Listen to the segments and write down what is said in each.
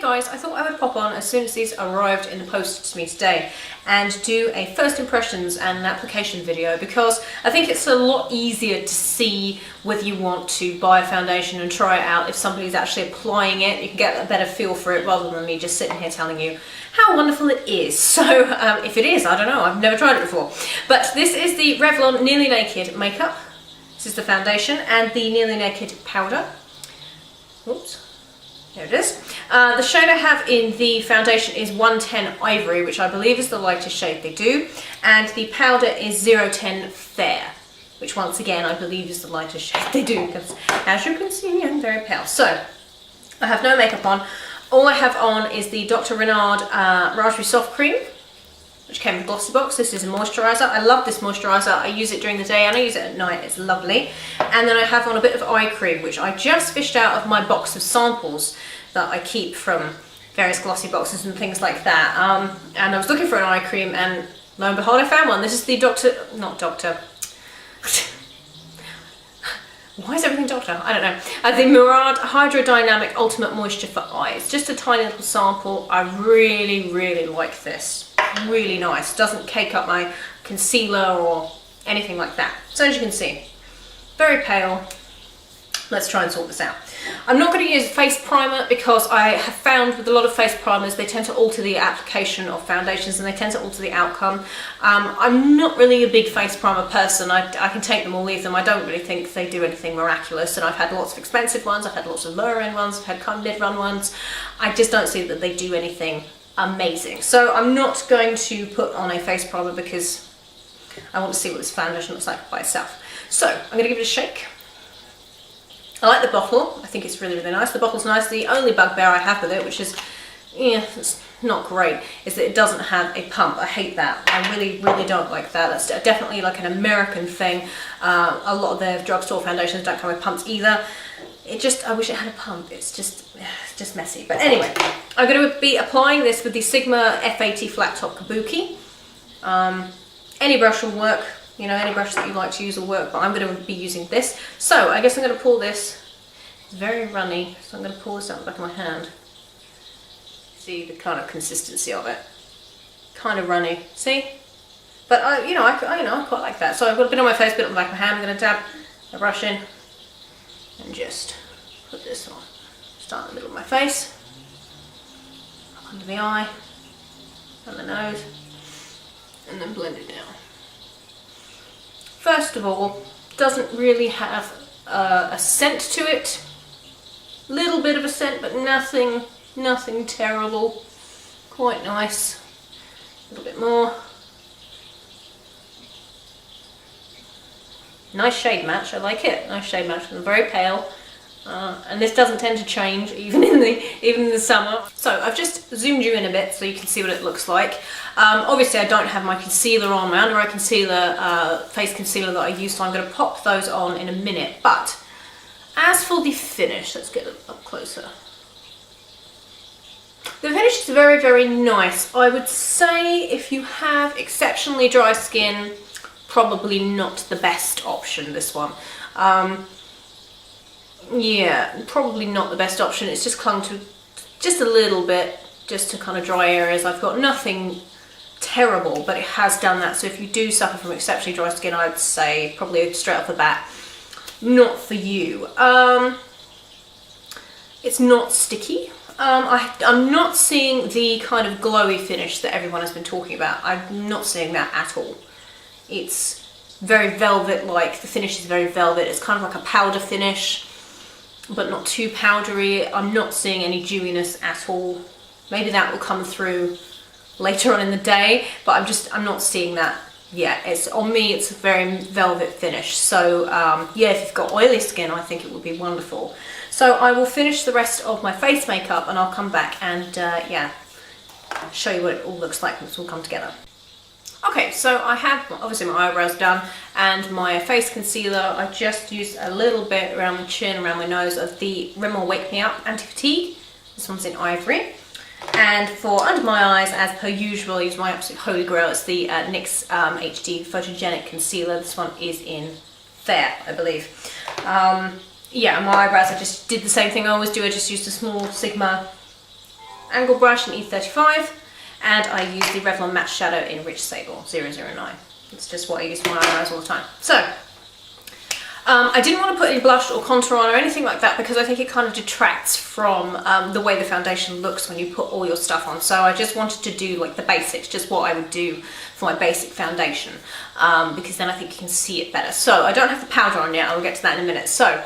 guys, I thought I would pop on as soon as these arrived in the post to me today and do a first impressions and an application video, because I think it's a lot easier to see whether you want to buy a foundation and try it out if somebody's actually applying it. You can get a better feel for it rather than me just sitting here telling you how wonderful it is. So if it is, I don't know, I've never tried it before. But this is the Revlon Nearly Naked makeup. This is the foundation and the Nearly Naked powder. Oops. There it is. The shade I have in the foundation is 110 Ivory, which I believe is the lightest shade they do, and the powder is 010 Fair, which once again I believe is the lightest shade they do, because as you can see I'm very pale. So I have no makeup on. All I have on is the Dr. Renard Raspberry Soft Cream, which came with Glossy Box. This is a moisturiser. I love this moisturiser. I use it during the day and I use it at night. It's lovely. And then I have on a bit of eye cream, which I just fished out of my box of samples that I keep from various glossy boxes and things like that. And I was looking for an eye cream, and lo and behold I found one. This is the why is everything Doctor? I don't know. The Murad Hydrodynamic Ultimate Moisture for Eyes. Just a tiny little sample. I really, really like this. Really nice. Doesn't cake up my concealer or anything like that. So as you can see, very pale. Let's try and sort this out. I'm not going to use face primer because I have found with a lot of face primers they tend to alter the application of foundations and they tend to alter the outcome. I'm not really a big face primer person. I can take them or leave them. I don't really think they do anything miraculous, and I've had lots of expensive ones, I've had lots of lower end ones, I've had kind of mid-run ones. I just don't see that they do anything amazing. So I'm not going to put on a face primer because I want to see what this foundation looks like by itself. So I'm going to give it a shake. I like the bottle. I think it's really, really nice. The bottle's nice. The only bugbear I have with it, which is, yeah, it's not great, is that it doesn't have a pump. I hate that. I really, really don't like that. That's definitely like an American thing. A lot of their drugstore foundations don't come with pumps either. I wish it had a pump. It's just messy. But anyway, I'm going to be applying this with the Sigma F80 Flat Top Kabuki. Any brush will work. You know, any brush that you like to use will work, but I'm going to be using this. So I guess I'm going to pour this. It's very runny, so I'm going to pour this out the back of my hand. See the kind of consistency of it. Kind of runny. See? But I quite like that. So I've got a bit on my face, a bit on the back of my hand. I'm going to dab a brush in and just put this on. Start in the middle of my face, up under the eye, and the nose, and then blend it down. First of all, doesn't really have a scent to it. Little bit of a scent, but nothing terrible. Quite nice. A little bit more. Nice shade match. I like it. Nice shade match. I'm very pale, and this doesn't tend to change even in the summer. So I've just zoomed you in a bit so you can see what it looks like. Obviously I don't have my concealer on, my under eye concealer, face concealer that I use, so I'm going to pop those on in a minute. But as for the finish, let's get up closer. The finish is very, very nice. I would say if you have exceptionally dry skin, probably not the best option, this one. Yeah, probably not the best option. It's just clung to just a little bit, just to kind of dry areas. I've got nothing terrible, but it has done that. So if you do suffer from exceptionally dry skin, I'd say probably straight off the bat, not for you. It's not sticky. I'm not seeing the kind of glowy finish that everyone has been talking about. I'm not seeing that at all. It's very velvet-like. The finish is very velvet. It's kind of like a powder finish, but not too powdery. I'm not seeing any dewiness at all. Maybe that will come through later on in the day, but I'm not seeing that yet. On me, it's a very velvet finish. So yeah, if you've got oily skin, I think it would be wonderful. So I will finish the rest of my face makeup and I'll come back and yeah, show you what it all looks like when it's all come together. Okay, so I have obviously my eyebrows done and my face concealer. I just used a little bit around my chin, around my nose of the Rimmel Wake Me Up Anti-Fatigue. This one's in Ivory. And for under my eyes, as per usual, I use my absolute holy grail. It's the NYX HD Photogenic Concealer. This one is in Fair, I believe. Yeah, my eyebrows, I just did the same thing I always do. I just used a small Sigma angle brush in E35, and I use the Revlon Matte Shadow in Rich Sable 009. It's just what I use for my eyebrows all the time. So, I didn't want to put any blush or contour on or anything like that because I think it kind of detracts from the way the foundation looks when you put all your stuff on. So I just wanted to do like the basics, just what I would do for my basic foundation, because then I think you can see it better. So I don't have the powder on yet, I'll get to that in a minute. So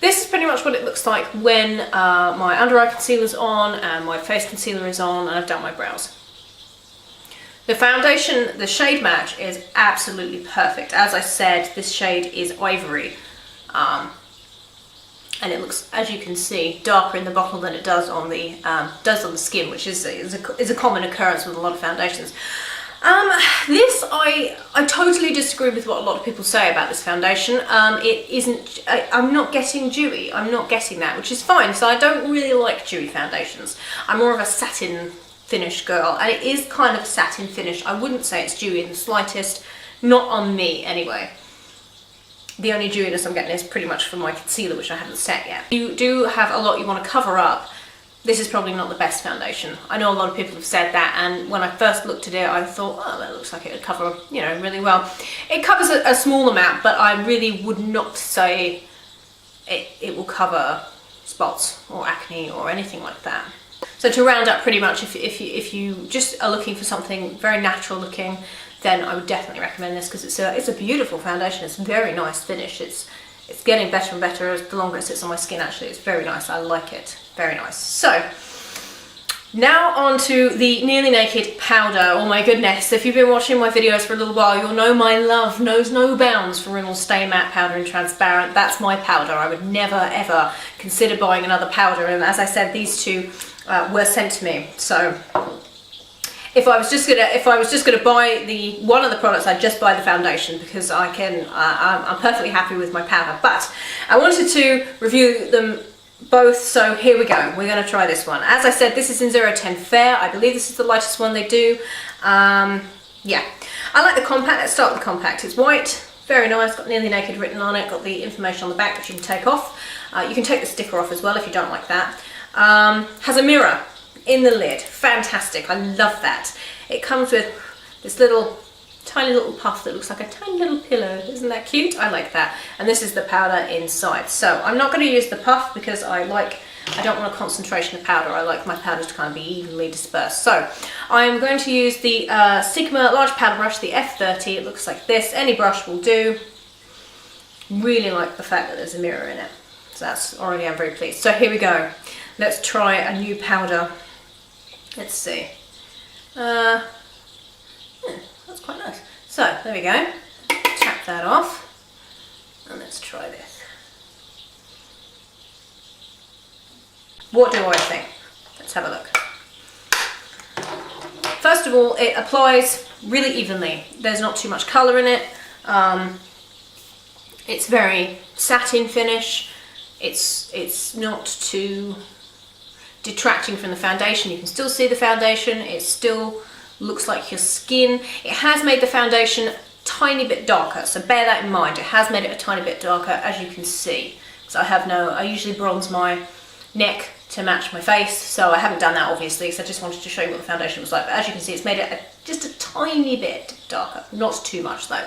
this is pretty much what it looks like when my under eye concealer's on and my face concealer is on and I've done my brows. The foundation, the shade match is absolutely perfect. As I said, this shade is Ivory. And it looks, as you can see, darker in the bottle than it does on the skin, which is a common occurrence with a lot of foundations. This, I totally disagree with what a lot of people say about this foundation. It isn't, I'm not getting dewy. I'm not getting that, which is fine. So I don't really like dewy foundations. I'm more of a satin finish girl, and it is kind of a satin finish. I wouldn't say it's dewy in the slightest, not on me anyway. The only dewiness I'm getting is pretty much from my concealer, which I haven't set yet. You do have a lot you want to cover up. This is probably not the best foundation. I know a lot of people have said that, and when I first looked at it, I thought, oh, that looks like it would cover, you know, really well. It covers a small amount, but I really would not say it will cover spots or acne or anything like that. So to round up, pretty much, if you just are looking for something very natural looking, then I would definitely recommend this because it's a beautiful foundation. It's a very nice finish. It's getting better and better as the longer it sits on my skin. Actually, it's very nice. I like it. Very nice. So now on to the Nearly Naked powder. Oh my goodness! If you've been watching my videos for a little while, you'll know my love knows no bounds for Rimmel Stay Matte powder in transparent. That's my powder. I would never ever consider buying another powder. And as I said, these two were sent to me. So if I was just gonna buy one of the products, I'd just buy the foundation because I'm perfectly happy with my powder. But I wanted to review them both, so here we go. We're gonna try this one. As I said, this is in 010 Fair. I believe this is the lightest one they do. Yeah, I like the compact. Let's start with the compact. It's white, very nice, got Nearly Naked written on it, got the information on the back which you can take off. You can take the sticker off as well if you don't like that. Has a mirror in the lid. Fantastic. I love that. It comes with this little tiny little puff that looks like a tiny little pillow. Isn't that cute? I like that. And this is the powder inside. So I'm not going to use the puff because I don't want a concentration of powder. I like my powder to kind of be evenly dispersed. So I'm going to use the Sigma large powder brush, the F30. It looks like this. Any brush will do. Really like the fact that there's a mirror in it. So that's already, I'm very pleased. So here we go. Let's try a new powder. Let's see. That's quite nice. So there we go. Tap that off. And let's try this. What do I think? Let's have a look. First of all, it applies really evenly. There's not too much colour in it. It's very satin finish. It's not too detracting from the foundation. You can still see the foundation. It still looks like your skin. It has made the foundation a tiny bit darker, so bear that in mind. It has made it a tiny bit darker, as you can see. So I usually bronze my neck to match my face, so I haven't done that obviously, so I just wanted to show you what the foundation was like. But as you can see, it's made it just a tiny bit darker, not too much though.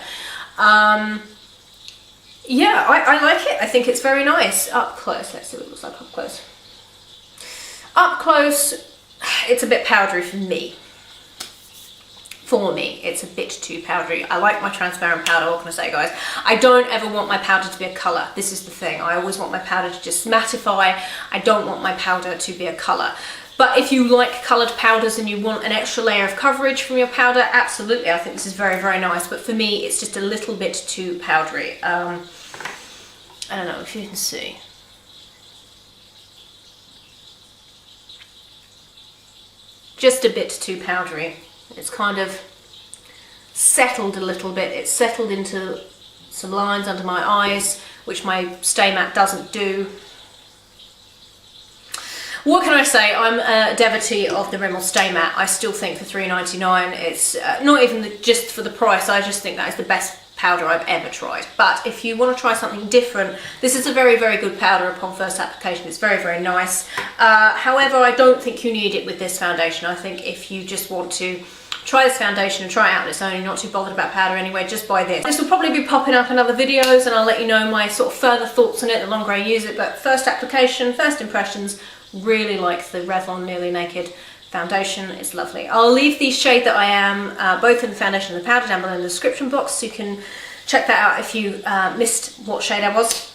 Yeah, I like it. I think it's very nice. Up close, let's see what it looks like up close. Up close, it's a bit powdery for me. For me, it's a bit too powdery. I like my transparent powder, what can I say, guys? I don't ever want my powder to be a colour. This is the thing. I always want my powder to just mattify. I don't want my powder to be a colour. But if you like coloured powders and you want an extra layer of coverage from your powder, absolutely, I think this is very, very nice. But for me, it's just a little bit too powdery. I don't know if you can see. Just a bit too powdery. It's kind of settled a little bit. It's settled into some lines under my eyes, which my Stay Matte doesn't do. What can I say? I'm a devotee of the Rimmel Stay Matte. I still think for $3.99, it's not even just for the price. I just think that is the best powder I've ever tried. But if you want to try something different, this is a very, very good powder upon first application. It's very, very nice. However, I don't think you need it with this foundation. I think if you just want to try this foundation and try it out on its own, you're not too bothered about powder anyway, just buy this. This will probably be popping up in other videos, and I'll let you know my sort of further thoughts on it the longer I use it. But first application, first impressions, really like the Revlon Nearly Naked foundation. It's lovely. I'll leave the shade that I am, both in the foundation and the powder, down below in the description box, so you can check that out if you missed what shade I was.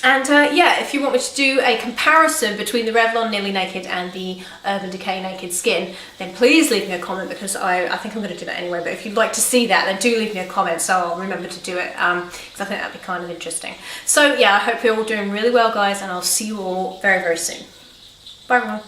And yeah, if you want me to do a comparison between the Revlon Nearly Naked and the Urban Decay Naked Skin, then please leave me a comment, because I think I'm going to do that anyway. But if you'd like to see that, then do leave me a comment, so I'll remember to do it, because I think that'd be kind of interesting. So yeah, I hope you're all doing really well, guys, and I'll see you all very, very soon. Bye everyone.